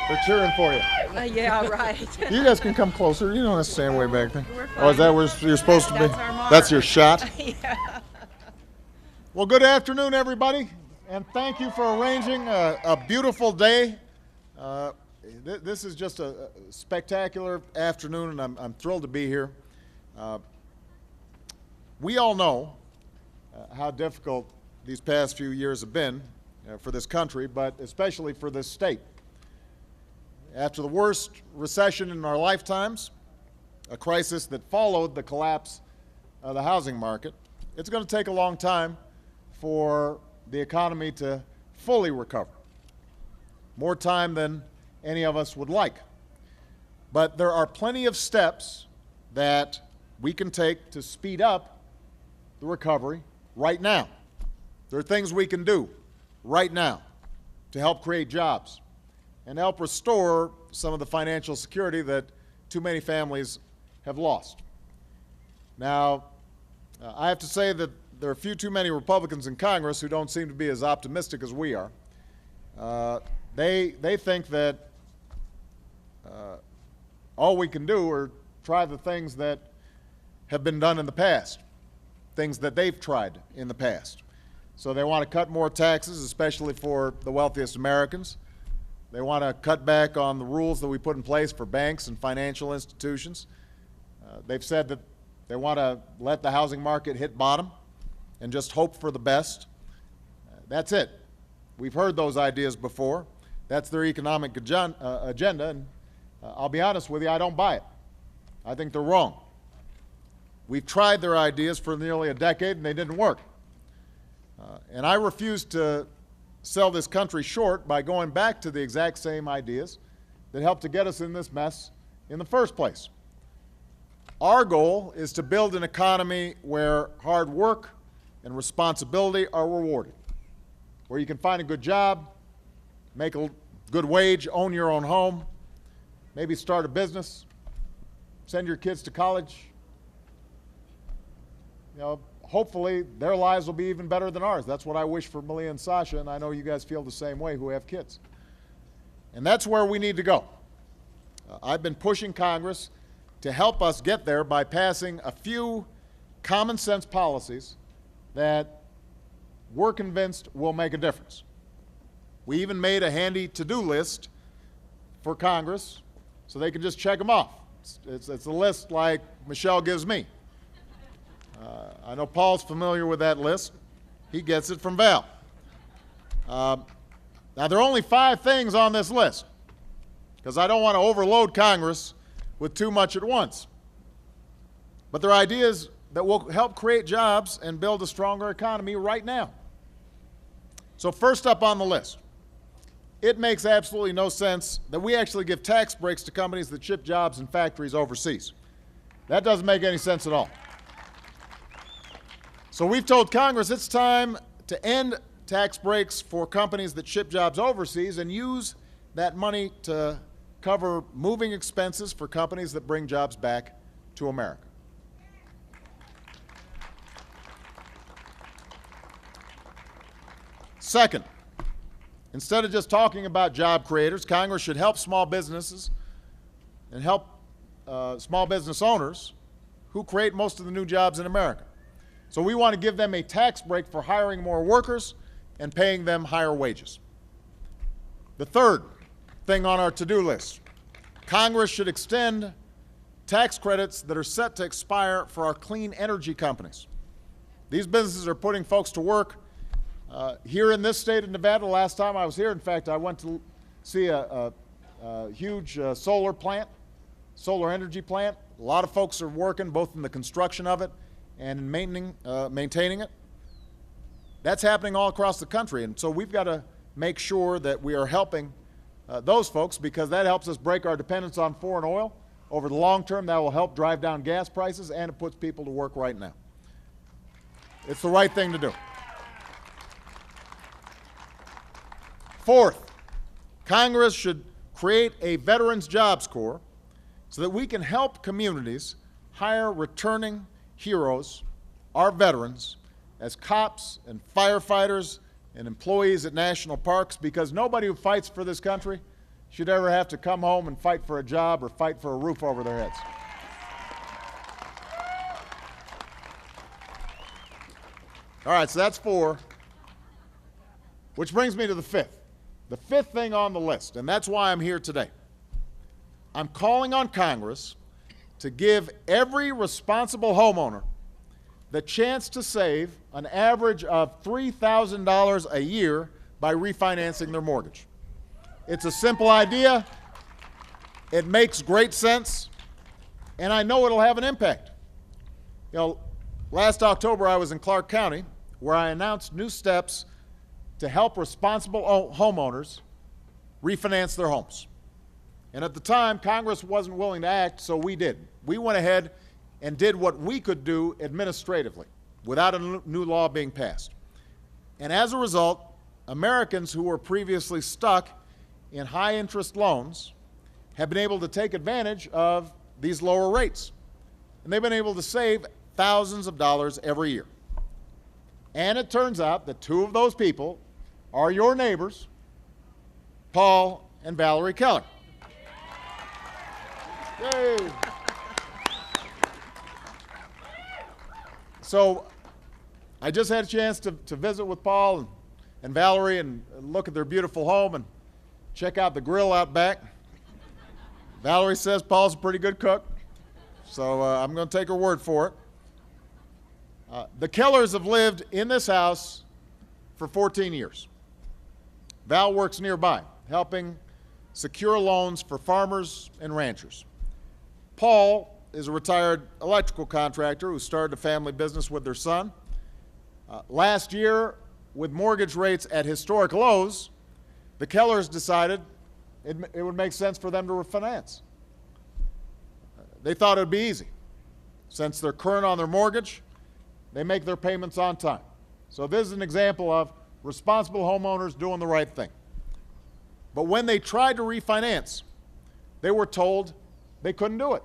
They're cheering for you. Yeah, right. You guys can come closer. You don't have to stand way back there. We're Oh, is that fine. where you're supposed to be? That's our mark. That's your shot? Yeah. Well, good afternoon, everybody, and thank you for arranging a beautiful day. This is just a spectacular afternoon, and I'm thrilled to be here. We all know how difficult these past few years have been for this country, but especially for this state. After the worst recession in our lifetimes, a crisis that followed the collapse of the housing market, it's going to take a long time for the economy to fully recover. More time than any of us would like. But there are plenty of steps that we can take to speed up the recovery right now. There are things we can do right now to help create jobs and help restore some of the financial security that too many families have lost. Now, I have to say that there are too many Republicans in Congress who don't seem to be as optimistic as we are. They think that all we can do are try the things that have been done in the past, things that they've tried in the past. So they want to cut more taxes, especially for the wealthiest Americans. They want to cut back on the rules that we put in place for banks and financial institutions. They've said that they want to let the housing market hit bottom and just hope for the best. That's it. We've heard those ideas before. That's their economic agenda, and I'll be honest with you, I don't buy it. I think they're wrong. We've tried their ideas for nearly a decade, and they didn't work. And I refuse to sell this country short by going back to the exact same ideas that helped to get us in this mess in the first place. Our goal is to build an economy where hard work and responsibility are rewarded, where you can find a good job, make a good wage, own your own home, maybe start a business, send your kids to college. Hopefully their lives will be even better than ours. That's what I wish for Malia and Sasha, and I know you guys feel the same way who have kids. And that's where we need to go. I've been pushing Congress to help us get there by passing a few common sense policies that we're convinced will make a difference. We even made a handy to-do list for Congress so they can just check them off. It's a list like Michelle gives me. I know Paul's familiar with that list. He gets it from Val. Now, there are only 5 things on this list because I don't want to overload Congress with too much at once. But they're ideas that will help create jobs and build a stronger economy right now. So first up on the list, it makes absolutely no sense that we actually give tax breaks to companies that ship jobs and factories overseas. That doesn't make any sense at all. So we've told Congress it's time to end tax breaks for companies that ship jobs overseas and use that money to cover moving expenses for companies that bring jobs back to America. Second, instead of just talking about job creators, Congress should help small businesses and help small business owners who create most of the new jobs in America. So we want to give them a tax break for hiring more workers and paying them higher wages. The third thing on our to-do list, Congress should extend tax credits that are set to expire for our clean energy companies. These businesses are putting folks to work here in this state of Nevada. Last time I was here, in fact, I went to see a huge solar energy plant. A lot of folks are working both in the construction of it and in maintaining it. That's happening all across the country, and so we've got to make sure that we are helping those folks because that helps us break our dependence on foreign oil. Over the long term, that will help drive down gas prices, and it puts people to work right now. It's the right thing to do. Fourth, Congress should create a Veterans Jobs Corps so that we can help communities hire returning heroes, our veterans, as cops and firefighters and employees at national parks, because nobody who fights for this country should ever have to come home and fight for a job or fight for a roof over their heads. All right, so that's 4, which brings me to the 5th. The 5th thing on the list, and that's why I'm here today. I'm calling on Congress to give every responsible homeowner the chance to save an average of $3,000 a year by refinancing their mortgage. It's a simple idea. It makes great sense, and I know it'll have an impact. You know, last October I was in Clark County where I announced new steps to help responsible homeowners refinance their homes. And at the time, Congress wasn't willing to act, so we did. We went ahead and did what we could do administratively without a new law being passed. And as a result, Americans who were previously stuck in high-interest loans have been able to take advantage of these lower rates. And they've been able to save thousands of dollars every year. And it turns out that 2 of those people are your neighbors, Paul and Valerie Keller. Yay. So I just had a chance to visit with Paul and Valerie and look at their beautiful home and check out the grill out back. Valerie says Paul's a pretty good cook, so I'm going to take her word for it. The Kellers have lived in this house for 14 years. Val works nearby, helping secure loans for farmers and ranchers. Paul is a retired electrical contractor who started a family business with their son. Last year, with mortgage rates at historic lows, the Kellers decided it would make sense for them to refinance. They thought it would be easy. Since they're current on their mortgage, they make their payments on time. So this is an example of responsible homeowners doing the right thing. But when they tried to refinance, they were told they couldn't do it.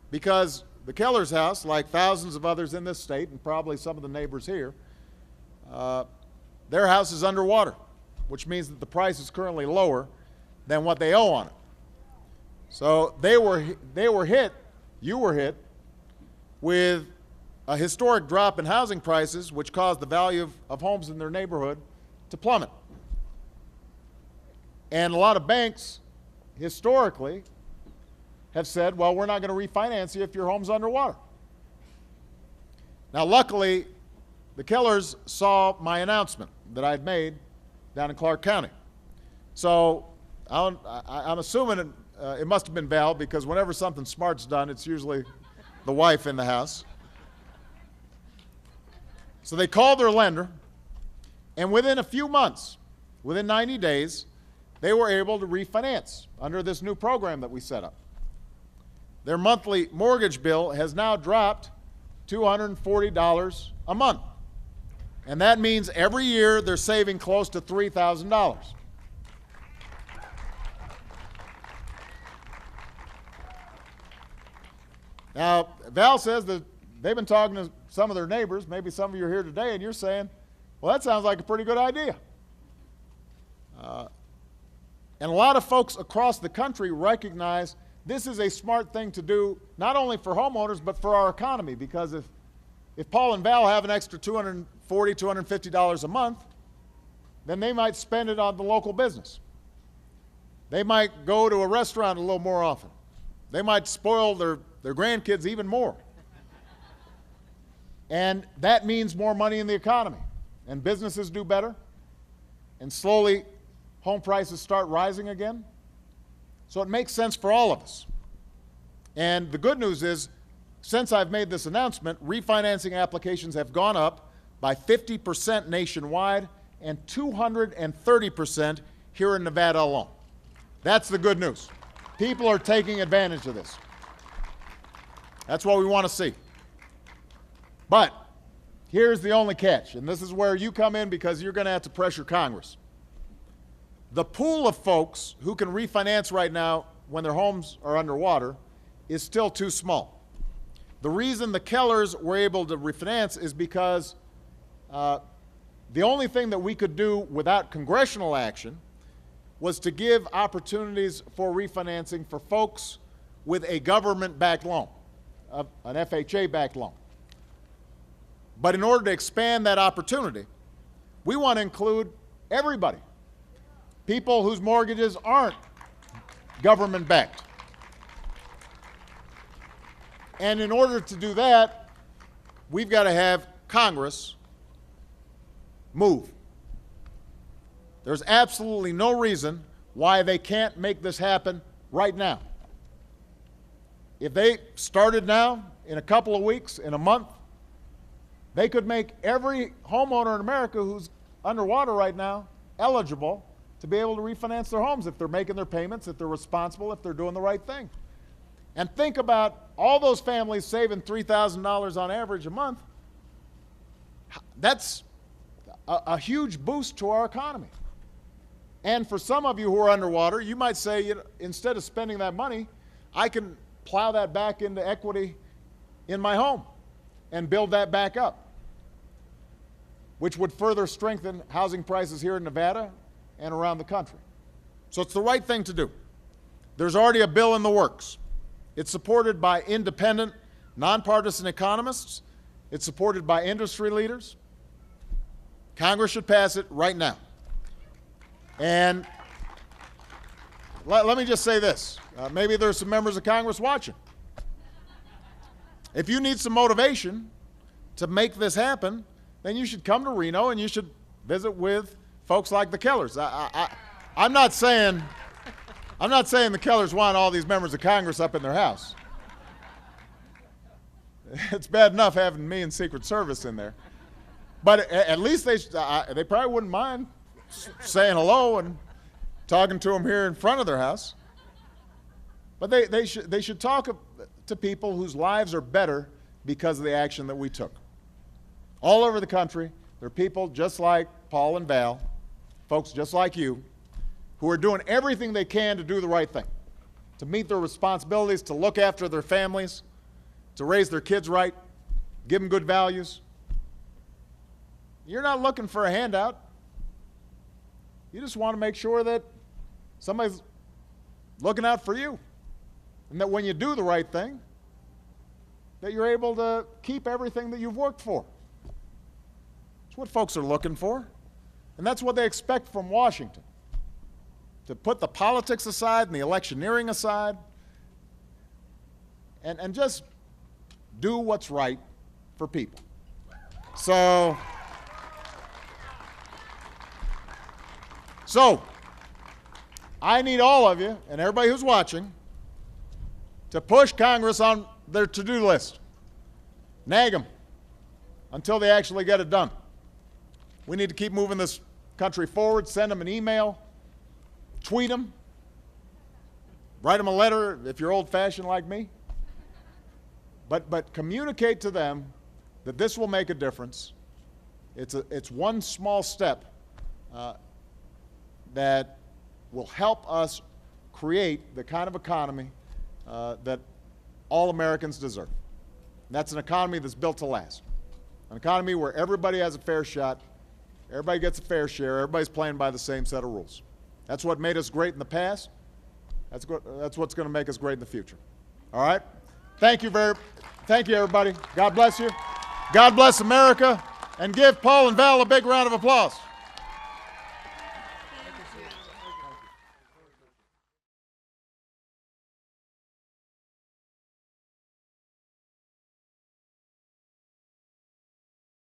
Because the Keller's house, like thousands of others in this state, and probably some of the neighbors here, their house is underwater, which means that the price is currently lower than what they owe on it. So they were hit, you were hit, with a historic drop in housing prices, which caused the value of homes in their neighborhood to plummet. And a lot of banks, historically, have said, well, we're not going to refinance you if your home's underwater. Now, luckily, the Kellers saw my announcement that I'd made down in Clark County. So I'm assuming it must have been Val, because whenever something smart's done, it's usually the wife in the house. So they called their lender, and within a few months, within 90 days, they were able to refinance under this new program that we set up. Their monthly mortgage bill has now dropped $240 a month. And that means every year they're saving close to $3,000. Now, Val says that they've been talking to some of their neighbors, maybe some of you are here today, and you're saying, well, that sounds like a pretty good idea. And a lot of folks across the country recognize this is a smart thing to do, not only for homeowners, but for our economy, because if Paul and Val have an extra $240, $250 a month, then they might spend it on the local business. They might go to a restaurant a little more often. They might spoil their grandkids even more. And that means more money in the economy. And businesses do better. And slowly, home prices start rising again. So it makes sense for all of us. And the good news is, since I've made this announcement, refinancing applications have gone up by 50% nationwide and 230% here in Nevada alone. That's the good news. People are taking advantage of this. That's what we want to see. But here's the only catch, and this is where you come in, because you're going to have to pressure Congress. The pool of folks who can refinance right now when their homes are underwater is still too small. The reason the Kellers were able to refinance is because the only thing that we could do without congressional action was to give opportunities for refinancing for folks with a government-backed loan, an FHA-backed loan. But in order to expand that opportunity, we want to include everybody, people whose mortgages aren't government-backed. And in order to do that, we've got to have Congress move. There's absolutely no reason why they can't make this happen right now. If they started now, in a couple of weeks, in a month, they could make every homeowner in America who's underwater right now eligible to be able to refinance their homes if they're making their payments, if they're responsible, if they're doing the right thing. And think about all those families saving $3,000 on average a month. That's a huge boost to our economy. And for some of you who are underwater, you might say, you know, instead of spending that money, I can plow that back into equity in my home and build that back up, which would further strengthen housing prices here in Nevada and around the country. So it's the right thing to do. There's already a bill in the works. It's supported by independent, nonpartisan economists. It's supported by industry leaders. Congress should pass it right now. And let me just say this. Maybe there's some members of Congress watching. If you need some motivation to make this happen, then you should come to Reno and you should visit with folks like the Kellers. I'm not saying the Kellers want all these members of Congress up in their house. It's bad enough having me and Secret Service in there. But at least they probably wouldn't mind saying hello and talking to them here in front of their house. But they should talk to people whose lives are better because of the action that we took. All over the country, there are people just like Paul and Val, folks just like you, who are doing everything they can to do the right thing, to meet their responsibilities, to look after their families, to raise their kids right, give them good values. You're not looking for a handout. You just want to make sure that somebody's looking out for you, and that when you do the right thing, that you're able to keep everything that you've worked for. That's what folks are looking for, and that's what they expect from Washington. To put the politics aside and the electioneering aside, and just do what's right for people. So I need all of you and everybody who's watching to push Congress on their to-do list. Nag them until they actually get it done. We need to keep moving this country forward. Send them an email, tweet them, write them a letter if you're old-fashioned like me. But communicate to them that this will make a difference. It's one small step that will help us create the kind of economy that all Americans deserve. And that's an economy that's built to last. An economy where everybody has a fair shot, everybody gets a fair share, everybody's playing by the same set of rules. That's what made us great in the past. That's what's going to make us great in the future. All right? Thank you, everybody. God bless you. God bless America. And give Paul and Val a big round of applause.